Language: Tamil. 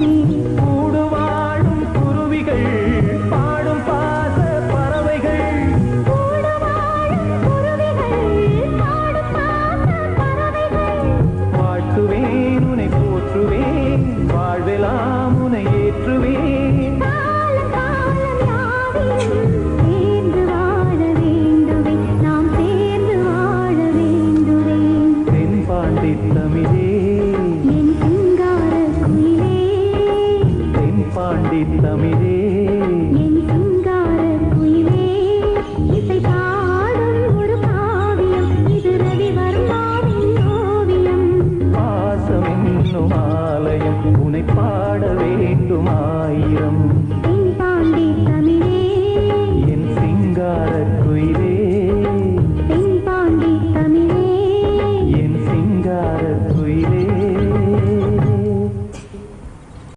கூடு வாழும் குருவிகள் பாடும் பாச பறவைகள் வாழ்த்துவேன் உனை போற்றுவேன் வாழ்வெல்லாம் உனை ஏற்றுவேன் தென்பாண்டி தமிழே பாண்டி தமிழே பாசம் என்னும் ஆலயம் உனை பாட வேண்டும் ஆயிரம்